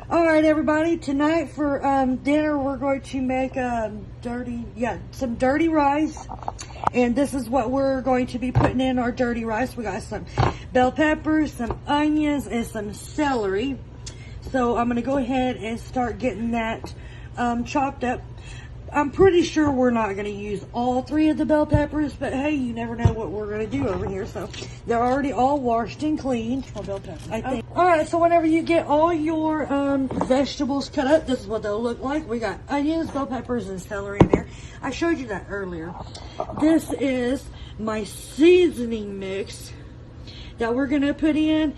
All right, everybody. Tonight for dinner, we're going to make some dirty rice, and this is what we're going to be putting in our dirty rice. We got some bell peppers, some onions, and some celery. So I'm going to go ahead and start getting that chopped up. I'm pretty sure we're not going to use all 3 of the bell peppers, but hey, you never know what we're going to do over here. So they're already all washed and cleaned. Or bell pepper. I think. All right, so whenever you get all your vegetables cut up, this is what they'll look like. We got onions, bell peppers, and celery in there. I showed you that earlier. This is my seasoning mix that we're going to put in.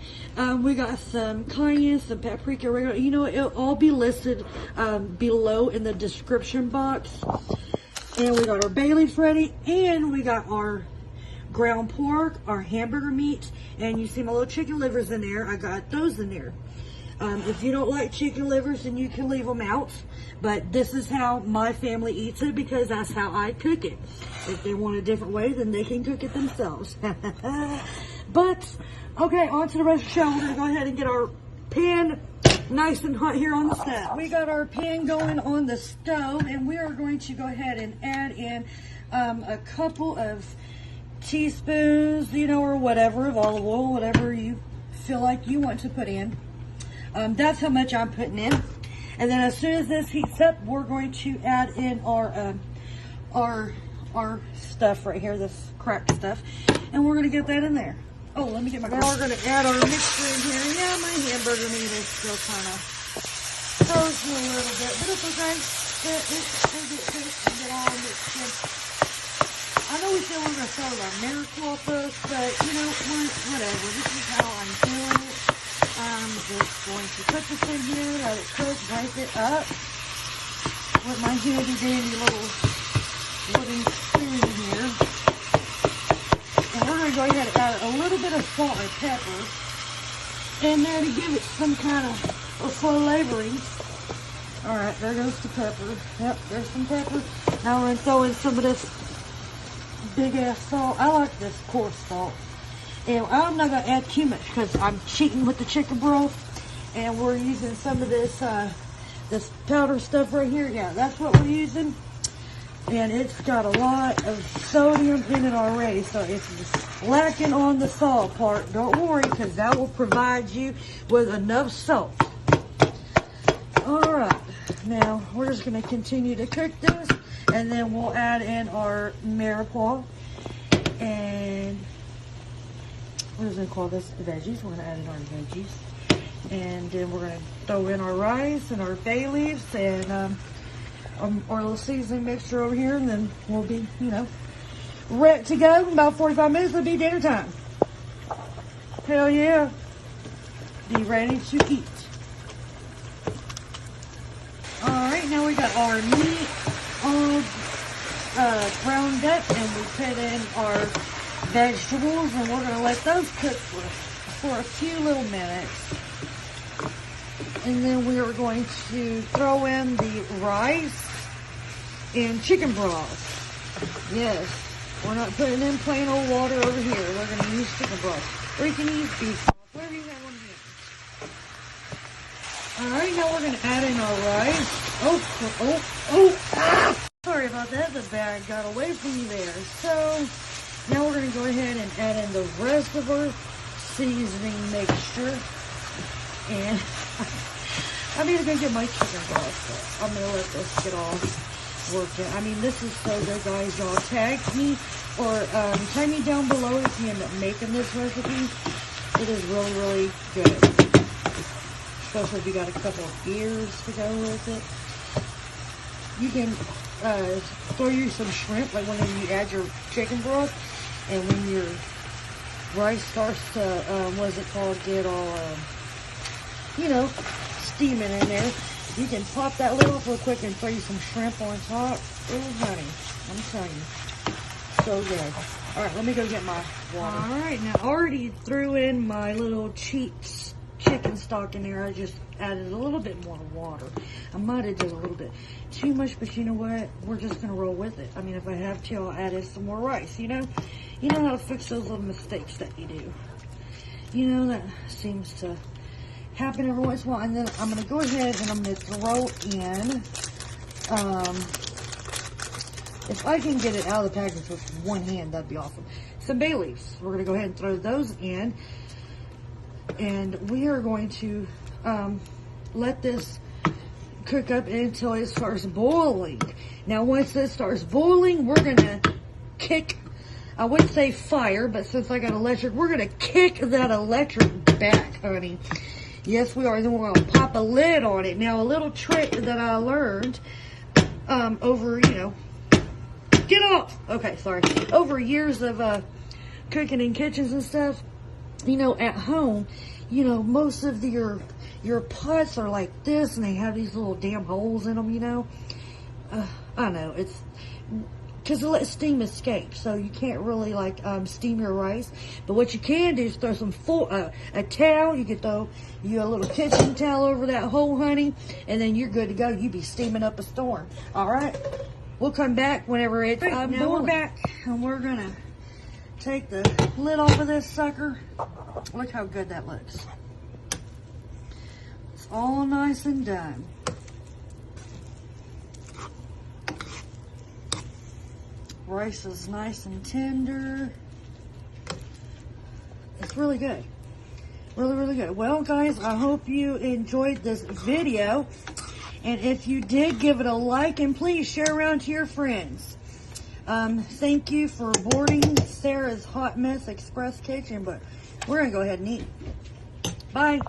We got some cayenne, some paprika, oregano. You know, it'll all be listed below in the description box. And we got our Bayleaves ready, and we got our ground pork, our hamburger meat, and you see my little chicken livers in there. I got those in there. If you don't like chicken livers, then you can leave them out. But this is how my family eats it because that's how I cook it. If they want a different way, then they can cook it themselves. But, okay, on to the rest of the show. We're going to go ahead and get our pan nice and hot here on the stove. We got our pan going on the stove, and we are going to go ahead and add in a couple of teaspoons, you know, or whatever, of olive oil, whatever you feel like you want to put in. That's how much I'm putting in. And then as soon as this heats up, we're going to add in our stuff right here, this cracked stuff, and we're going to get that in there. Oh, let me get my... Now we're going to add our mixture in here. Yeah, my hamburger meat is still kind of frozen a little bit, but it's okay. We'll get it all mixed in. I know we said we were going to start with our miracle first, but, you know, whatever. This is how I'm doing it. I'm just going to put this in here, let it cook, break it up with my handy dandy little wooden spoon here. And we're going to go ahead and add a little bit of salt and pepper in there to give it some kind of flavoring. Alright, there goes the pepper. Yep, there's some pepper. Now we're going to throw in some of this big ass salt. I like this coarse salt. And I'm not going to add too much because I'm cheating with the chicken broth. And we're using some of this this powder stuff right here. Yeah, that's what we're using. And it's got a lot of sodium in it already. So if you're lacking on the salt part, don't worry, because that will provide you with enough salt. Alright, now we're just going to continue to cook this. And then we'll add in our mirepoix. And we're just going to call this veggies. We're going to add in our veggies. And then we're going to throw in our rice and our bay leaves and our little seasoning mixture over here. And then we'll be, you know, ready to go. In about 45 minutes, it'll be dinner time. Hell yeah. Be ready to eat. Alright, now we got our meat all browned up, and we put in our vegetables, and we're going to let those cook for a few little minutes. And then we are going to throw in the rice and chicken broth. Yes, we're not putting in plain old water over here. We're going to use chicken broth. Or you can use beef broth, whatever you have on hand. Alright, now we're going to add in our rice. Sorry about that, the bag got away from me there. So, now we're going to go ahead and add in the rest of our seasoning mixture. And I'm even going to get my chicken broth, so I'm going to let this get all worked in. I mean, this is so good, guys. Y'all tag me or tag me down below if you end up making this recipe. It is really, really good. Especially if you got a couple of beers to go with it. You can throw you some shrimp, like whenever you add your chicken broth, and when your rice starts to, what is it called, get all, you know, steaming in there, you can pop that lid off real quick and throw you some shrimp on top. Oh, honey, I'm telling you, so good. All right, let me go get my water. All right, now I already threw in my little cheap chicken stock in there. I just added a little bit more water. I might have done a little bit too much, but you know what? We're just going to roll with it. I mean, if I have to, I'll add in some more rice, you know? You know how to fix those little mistakes that you do. You know, that seems to happen every once in a while. And then I'm going to go ahead and I'm going to throw in, if I can get it out of the package with one hand, that'd be awesome. Some bay leaves. We're going to go ahead and throw those in. And we are going to let this cook up until it starts boiling. Now, once it starts boiling, we're going to kick, I would say fire, but since I got electric, we're going to kick that electric back, honey. Yes, we are. Then we're going to pop a lid on it. Now, a little trick that I learned over, get off! Okay, sorry. Over years of cooking in kitchens and stuff, at home, most of your pots are like this, and they have these little damn holes in them, I know, it's because it lets steam escape, so you can't really steam your rice. But what you can do is throw some a towel. You could throw a little kitchen towel over that hole, honey, and then you're good to go. You be steaming up a storm. All right, we'll come back whenever it's boiling. Now we're back, and we're gonna take the lid off of this sucker. Look how good that looks. It's all nice and done. Rice is nice and tender. It's really good. Really, really good. Well, guys, I hope you enjoyed this video. And if you did, give it a like and please share around to your friends. Thank you for boarding Sarah's Hot Mess Express Kitchen, but we're going to go ahead and eat. Bye.